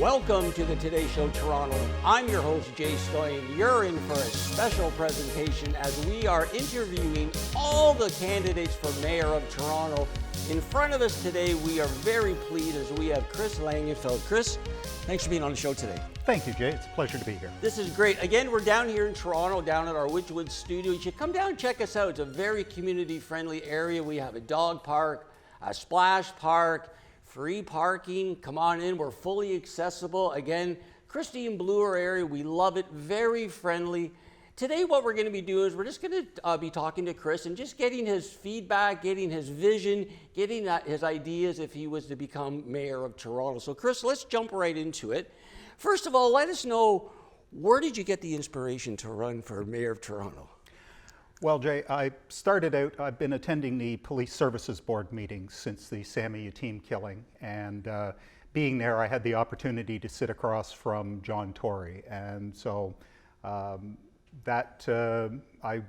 Welcome to the Today Show Toronto. I'm your host, Jay Stoyan. You're in for a special presentation as we are interviewing all the candidates for Mayor of Toronto. In front of us today, we are very pleased as we have Kris Langenfeld. Kris, thanks for being on the show today. Thank you, Jay. It's a pleasure to be here. This is great. Again, we're down here in Toronto, down at our Witchwood studio. You should come down and check us out. It's a very community-friendly area. We have a dog park, a splash park, free parking. Come on in. We're fully accessible. Again, Christine Bloor area. We love it. Very friendly. Today, what we're going to be doing is we're just going to be talking to Kris and just getting his feedback, getting his vision, getting his ideas if he was to become Mayor of Toronto. So, Kris, let's jump right into it. First of all, let us know, where did you get the inspiration to run for Mayor of Toronto? Well, Jay, I started out, I've been attending the Police Services Board meetings since the Sammy Yatim killing, and being there, I had the opportunity to sit across from John Tory, and so I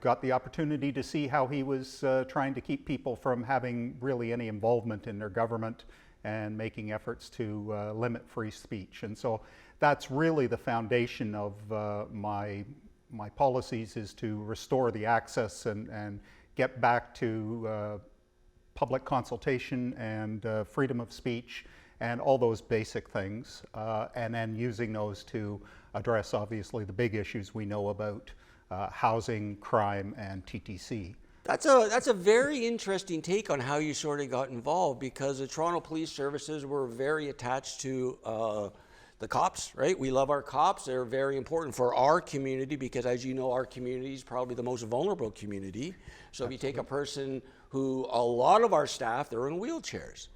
got the opportunity to see how he was trying to keep people from having really any involvement in their government and making efforts to limit free speech. And so that's really the foundation of my policies, is to restore the access and get back to public consultation and freedom of speech and all those basic things, and then using those to address obviously the big issues we know about, housing, crime, and TTC. That's a very interesting take on how you sort of got involved, because the Toronto Police Services were very attached to the cops, right? We love our cops. They're very important for our community because, as you know, our community is probably the most vulnerable community. So if you take a person who, a lot of our staff, they're in wheelchairs.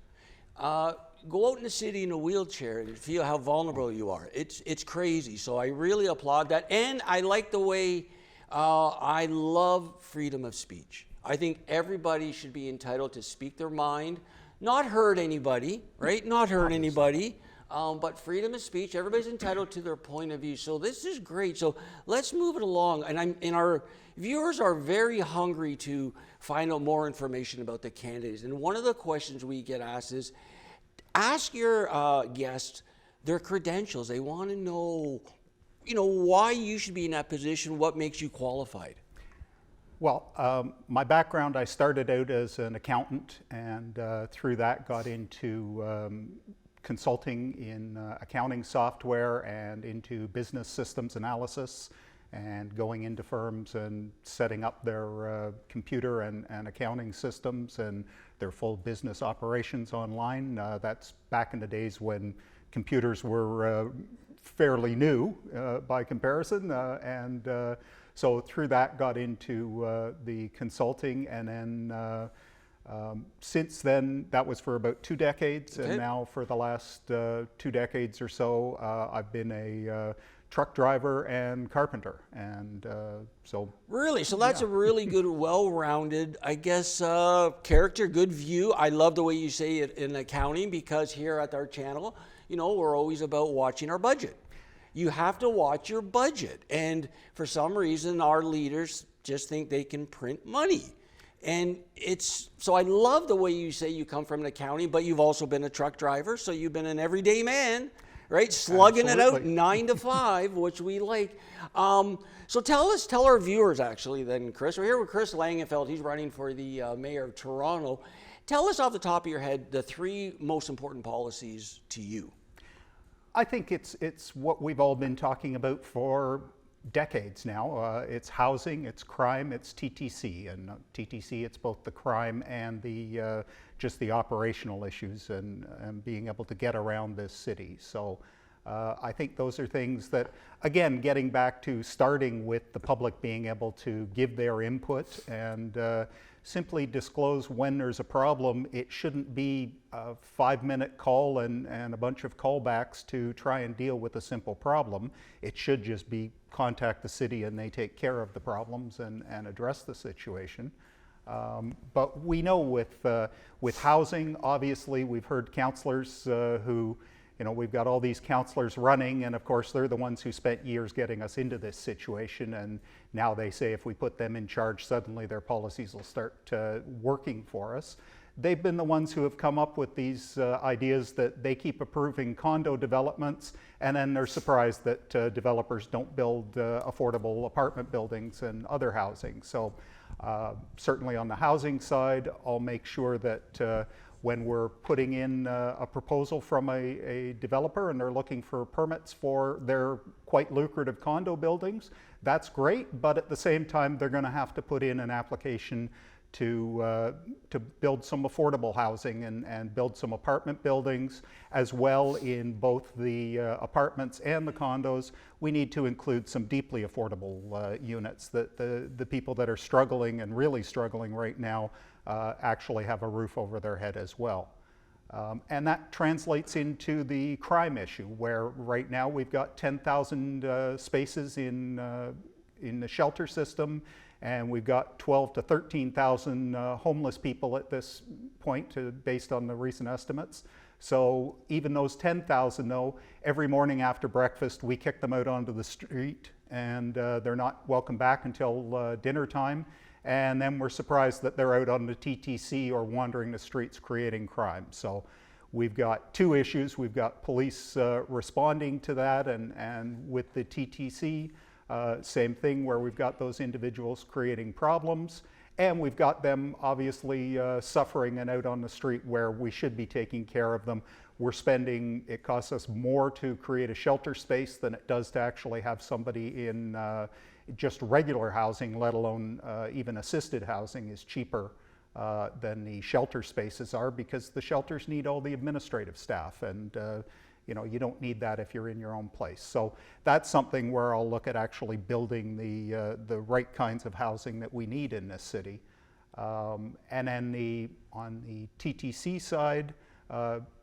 Go out in the city in a wheelchair and feel how vulnerable you are. It's crazy. So I really applaud that. And I like the way, I love freedom of speech. I think everybody should be entitled to speak their mind, not hurt anybody, right? Not hurt anybody. But freedom of speech, everybody's entitled to their point of view. So this is great. So let's move it along. And our viewers are very hungry to find out more information about the candidates. And one of the questions we get asked is, ask your guests their credentials. They want to know, why you should be in that position, what makes you qualified. Well, my background, I started out as an accountant, and through that got into consulting in accounting software and into business systems analysis, and going into firms and setting up their computer and accounting systems and their full business operations online. That's back in the days when computers were fairly new by comparison, and so through that got into the consulting, and then since then, that was for about 2 decades, and now for the last 2 decades or so, I've been a truck driver and carpenter, and so... Really? So that's a really good, well-rounded, I guess, character, good view. I love the way you say it in accounting, because here at our channel, we're always about watching our budget. You have to watch your budget, and for some reason, our leaders just think they can print money. And so I love the way you say you come from an accounting, but you've also been a truck driver, so you've been an everyday man, right? Slugging Absolutely. it out 9 to 5, which we like. So tell our viewers actually then, Kris. We're here with Kris Langenfeld. He's running for the Mayor of Toronto. Tell us off the top of your head the 3 most important policies to you. I think it's what we've all been talking about for decades now. It's housing, it's crime, it's TTC, and TTC, it's both the crime and the just the operational issues and being able to get around this city. So I think those are things that, again, getting back to starting with the public being able to give their input and simply disclose when there's a problem. It shouldn't be a 5-minute call and a bunch of callbacks to try and deal with a simple problem. It should just be contact the city and they take care of the problems and address the situation. But we know with housing, obviously, we've heard councillors who, we've got all these councillors running, and of course they're the ones who spent years getting us into this situation, and now they say if we put them in charge, suddenly their policies will start working for us. they've been the ones who have come up with these ideas that they keep approving condo developments, and then they're surprised that developers don't build affordable apartment buildings and other housing. So certainly on the housing side, I'll make sure that when we're putting in a proposal from a developer and they're looking for permits for their quite lucrative condo buildings, that's great, but at the same time they're going to have to put in an application to build some affordable housing and build some apartment buildings as well. In both the apartments and the condos, we need to include some deeply affordable units, that the people that are struggling and really struggling right now actually have a roof over their head as well. And that translates into the crime issue, where right now we've got 10,000 spaces in the shelter system, and we've got 12 to 13,000 homeless people at this point, based on the recent estimates. So even those 10,000, though, every morning after breakfast we kick them out onto the street, and they're not welcome back until dinner time. And then we're surprised that they're out on the TTC or wandering the streets creating crime. So we've got two issues. We've got police responding to that, and with the TTC, same thing, where we've got those individuals creating problems, and we've got them obviously suffering and out on the street where we should be taking care of them. We're spending, it costs us more to create a shelter space than it does to actually have somebody in just regular housing, let alone even assisted housing is cheaper than the shelter spaces are, because the shelters need all the administrative staff, and you know, you don't need that if you're in your own place. So that's something where I'll look at actually building the right kinds of housing that we need in this city. And then on the TTC side,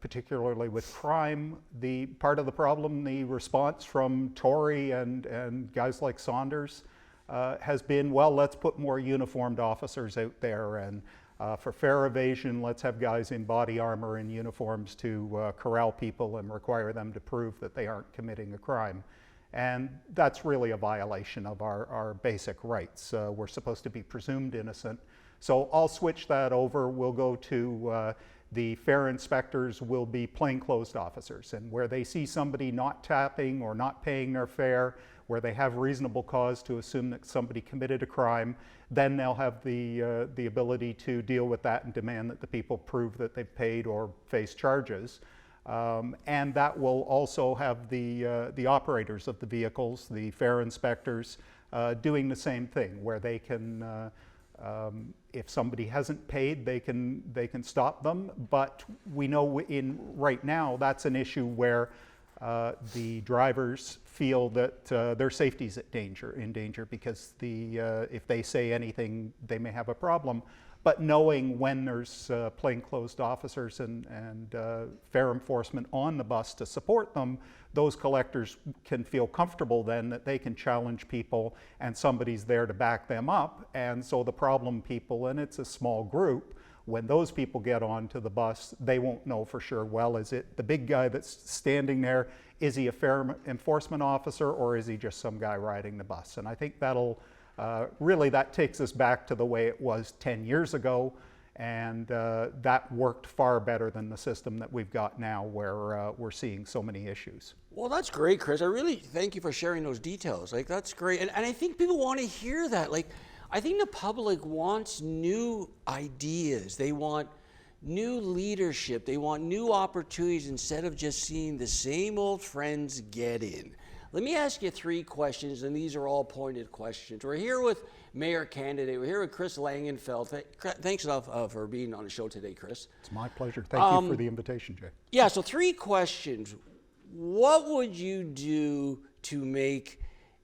particularly with crime, the part of the problem, the response from Tory and guys like Saunders has been, well, let's put more uniformed officers out there, and for fare evasion, let's have guys in body armor and uniforms to corral people and require them to prove that they aren't committing a crime. And that's really a violation of our basic rights. We're supposed to be presumed innocent. So I'll switch that over. We'll go to the fare inspectors will be plainclothes officers, and where they see somebody not tapping or not paying their fare, where they have reasonable cause to assume that somebody committed a crime, then they'll have the ability to deal with that and demand that the people prove that they've paid or face charges. And that will also have the operators of the vehicles, the fare inspectors, doing the same thing, where they can, if somebody hasn't paid, they can stop them. But we know right now that's an issue where the drivers feel that their safety's in danger, because if they say anything, they may have a problem. But knowing when there's plainclothes officers and fare enforcement on the bus to support them, those collectors can feel comfortable then that they can challenge people and somebody's there to back them up. And so the problem people, and it's a small group, when those people get onto the bus, they won't know for sure, well, is it the big guy that's standing there? Is he a fare enforcement officer, or is he just some guy riding the bus? And I think that'll really, that takes us back to the way it was 10 years ago, and that worked far better than the system that we've got now, where we're seeing so many issues. Well, that's great, Kris. I really thank you for sharing those details. Like, that's great. And I think people want to hear that. Like, I think the public wants new ideas. They want new leadership. They want new opportunities instead of just seeing the same old friends get in. Let me ask you 3 questions, and these are all pointed questions. We're here with Mayor Candidate. We're here with Kris Langenfeld. Thanks enough for being on the show today, Kris. It's my pleasure. Thank you for the invitation, Jay. Yeah, so 3 questions. What would you do to make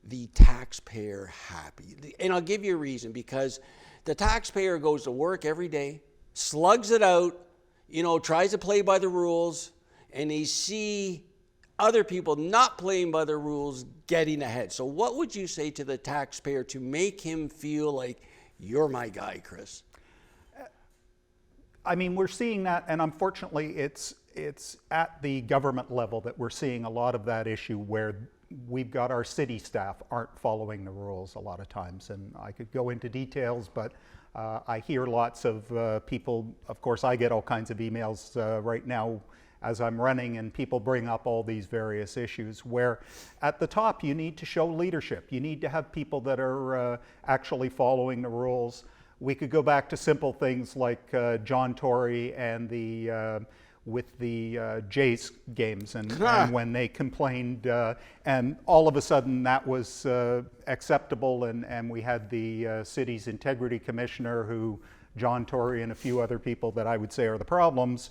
the taxpayer happy? And I'll give you a reason, because the taxpayer goes to work every day, slugs it out, you know, tries to play by the rules, and they see other people not playing by the rules getting ahead. So what would you say to the taxpayer to make him feel like, you're my guy, Kris? I mean, we're seeing that, and unfortunately it's at the government level that we're seeing a lot of that issue, where we've got our city staff aren't following the rules a lot of times. And I could go into details, but I hear lots of people, of course I get all kinds of emails right now as I'm running, and people bring up all these various issues where at the top you need to show leadership. You need to have people that are actually following the rules. We could go back to simple things like John Tory and with the Jays games and when they complained and all of a sudden that was acceptable, and we had the city's integrity commissioner, who John Tory and a few other people that I would say are the problems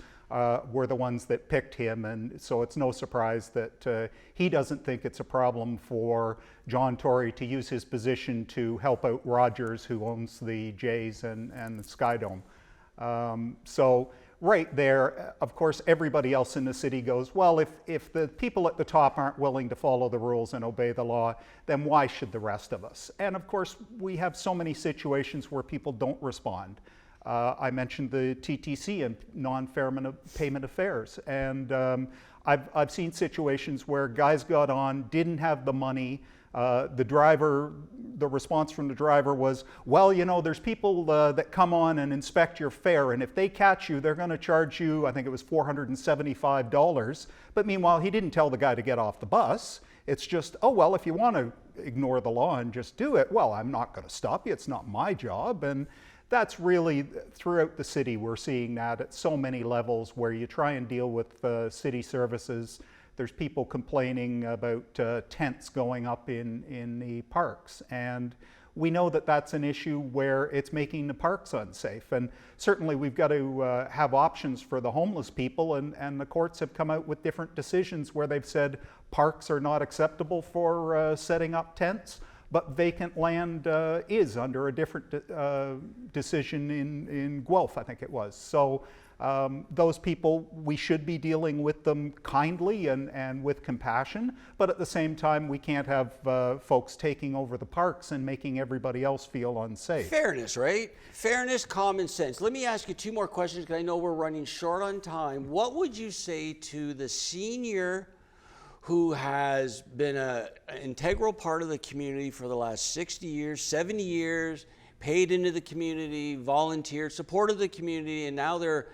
were the ones that picked him, and so it's no surprise that he doesn't think it's a problem for John Tory to use his position to help out Rogers, who owns the Jays and the Skydome. So right there, of course, everybody else in the city goes, well, if the people at the top aren't willing to follow the rules and obey the law, then why should the rest of us? And of course, we have so many situations where people don't respond. I mentioned the TTC and non-fair payment affairs, and I've seen situations where guys got on, didn't have the money. The response from the driver was, well, you know, there's people that come on and inspect your fare, and if they catch you, they're going to charge you, I think it was $475. But meanwhile, he didn't tell the guy to get off the bus. It's just, oh, well, if you want to ignore the law and just do it, well, I'm not going to stop you. It's not my job. And that's really, throughout the city, we're seeing that at so many levels where you try and deal with city services. There's people complaining about tents going up in the parks, and we know that that's an issue where it's making the parks unsafe. And certainly we've got to have options for the homeless people, and the courts have come out with different decisions where they've said parks are not acceptable for setting up tents, but vacant land is under a different decision in Guelph, I think it was. So those people, we should be dealing with them kindly and with compassion, but at the same time, we can't have folks taking over the parks and making everybody else feel unsafe. Fairness, right? Fairness, common sense. Let me ask you two more questions because I know we're running short on time. What would you say to the senior who has been an integral part of the community for the last 60 years, 70 years, paid into the community, volunteered, supported the community, and now they're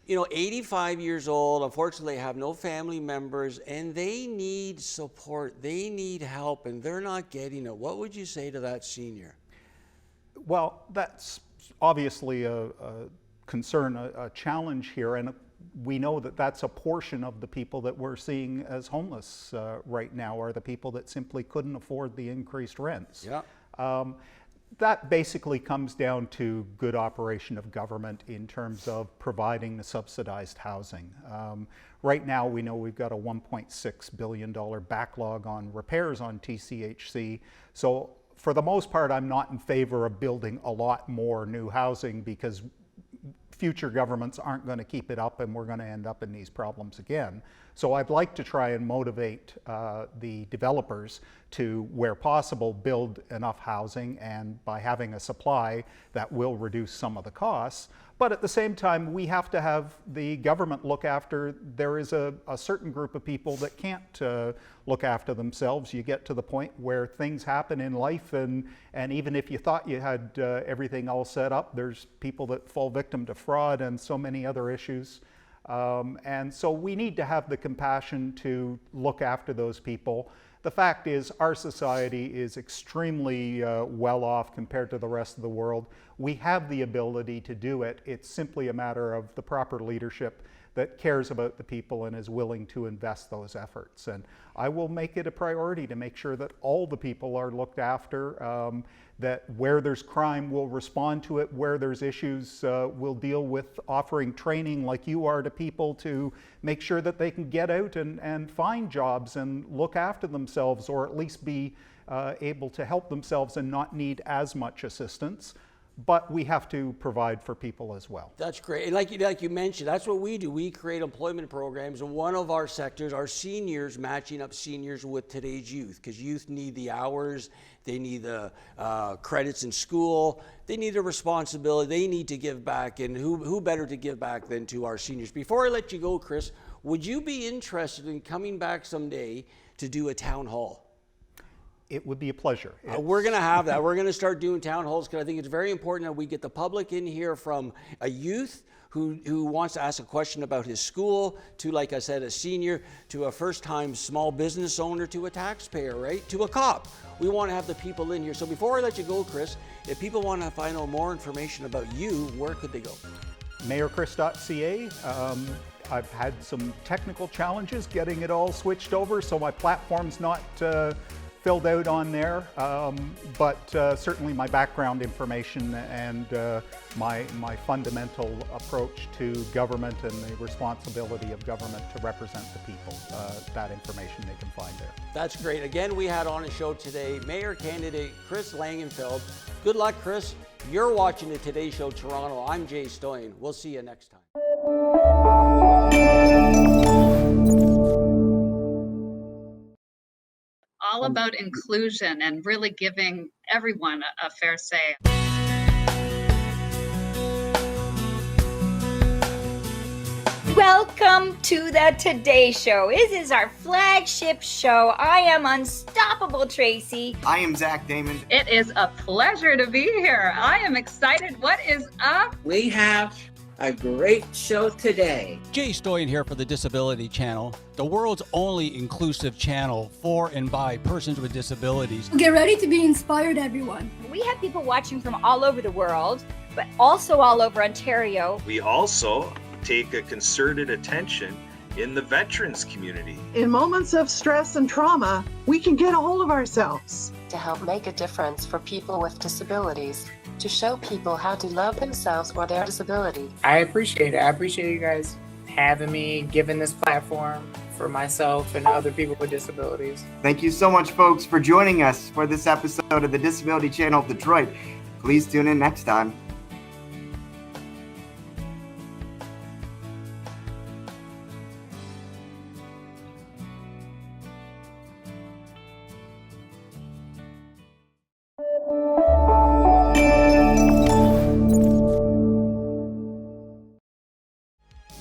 85 years old, unfortunately they have no family members, and they need support, they need help, and they're not getting it. What would you say to that senior? Well, that's obviously a concern, a challenge here, and we know that that's a portion of the people that we're seeing as homeless right now, are the people that simply couldn't afford the increased rents. Yeah. That basically comes down to good operation of government in terms of providing the subsidized housing. Right now we know we've got a $1.6 billion backlog on repairs on TCHC. So for the most part, I'm not in favor of building a lot more new housing, because future governments aren't going to keep it up and we're going to end up in these problems again. So I'd like to try and motivate the developers to, where possible, build enough housing, and by having a supply that will reduce some of the costs. But at the same time, we have to have the government look after, there is a certain group of people that can't look after themselves. You get to the point where things happen in life, and even if you thought you had everything all set up, there's people that fall victim to fraud and so many other issues. And so we need to have the compassion to look after those people. The fact is, our society is extremely well off compared to the rest of the world. We have the ability to do it. It's simply a matter of the proper leadership that cares about the people and is willing to invest those efforts. And I will make it a priority to make sure that all the people are looked after, that where there's crime, we'll respond to it. Where there's issues, we'll deal with offering training like you are to people to make sure that they can get out and find jobs and look after themselves, or at least be able to help themselves and not need as much assistance. But we have to provide for people as well. That's great. And like you mentioned, that's what we do. We create employment programs, and one of our sectors are seniors, matching up seniors with today's youth, because youth need the hours, they need the credits in school, they need a responsibility, they need to give back, and who better to give back than to our seniors? Before I let you go, Kris, would you be interested in coming back someday to do a town hall? It would be a pleasure. We're going to have that. We're going to start doing town halls because I think it's very important that we get the public in here, from a youth who wants to ask a question about his school, to, like I said, a senior, to a first-time small business owner, to a taxpayer, right? To a cop. We want to have the people in here. So before I let you go, Kris, if people want to find out more information about you, where could they go? mayorkris.ca. I've had some technical challenges getting it all switched over, so my platform's not filled out on there, but certainly my background information and my fundamental approach to government and the responsibility of government to represent the people, that information they can find there. That's great. Again, we had on a show today Mayor candidate Kris Langenfeld. Good luck, Kris. You're watching the Today Show Toronto. I'm Jay Stoyan. We'll see you next time. All about inclusion and really giving everyone a fair say. Welcome to the Today Show. This is our flagship show. I am Unstoppable Tracy. I am Zach Damon. It is a pleasure to be here. I am excited. What is up? We have a great show today. Jay Stoyan here for the Disability Channel, the world's only inclusive channel for and by persons with disabilities. Get ready to be inspired, everyone. We have people watching from all over the world, but also all over Ontario. We also take a concerted attention in the veterans community. In moments of stress and trauma, we can get a hold of ourselves. To help make a difference for people with disabilities, to show people how to love themselves or their disability. I appreciate it. I appreciate you guys having me, giving this platform for myself and other people with disabilities. Thank you so much, folks, for joining us for this episode of the Disability Channel Detroit. Please tune in next time.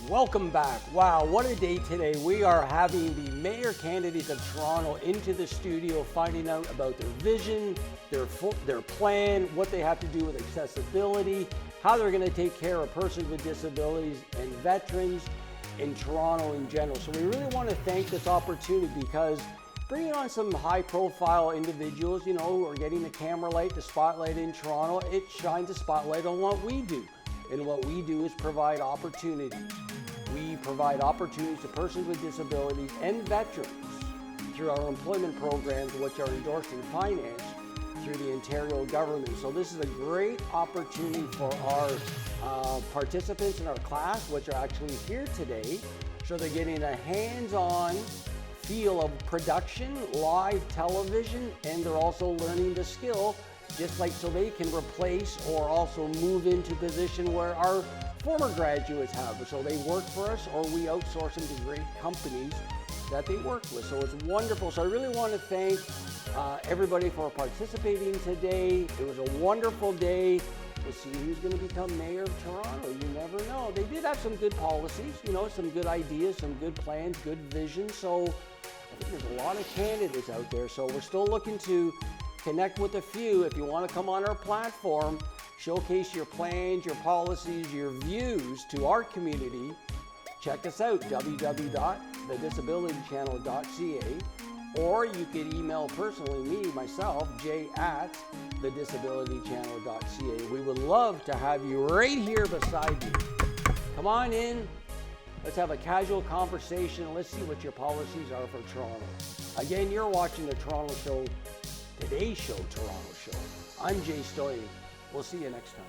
Welcome back. Wow, what a day today. We are having the mayor candidates of Toronto into the studio, finding out about their vision, their plan, what they have to do with accessibility, how they're going to take care of persons with disabilities and veterans in Toronto in general. So we really want to thank this opportunity, because bringing on some high-profile individuals, who are getting the camera light, the spotlight in Toronto, it shines a spotlight on what we do. And what we do is provide opportunities. We provide opportunities to persons with disabilities and veterans through our employment programs, which are endorsed and financed through the Ontario government. So this is a great opportunity for our participants in our class, which are actually here today. So they're getting a hands-on feel of production, live television, and they're also learning the skill, just like so they can replace or also move into a position where our former graduates have. So they work for us, or we outsource them to great companies that they work with. So it's wonderful. So I really want to thank everybody for participating today. It was a wonderful day. We'll see who's going to become mayor of Toronto. You never know. They did have some good policies, some good ideas, some good plans, good vision. So I think there's a lot of candidates out there. So we're still looking to connect with a few. If you want to come on our platform, showcase your plans, your policies, your views to our community, check us out, www.thedisabilitychannel.ca, or you can email personally myself, jay@thedisabilitychannel.ca. We would love to have you right here beside you. Come on in. Let's have a casual conversation. Let's see what your policies are for Toronto. Again, you're watching the Toronto Show, Today Show Toronto Show. I'm Jay Stoyan. We'll see you next time.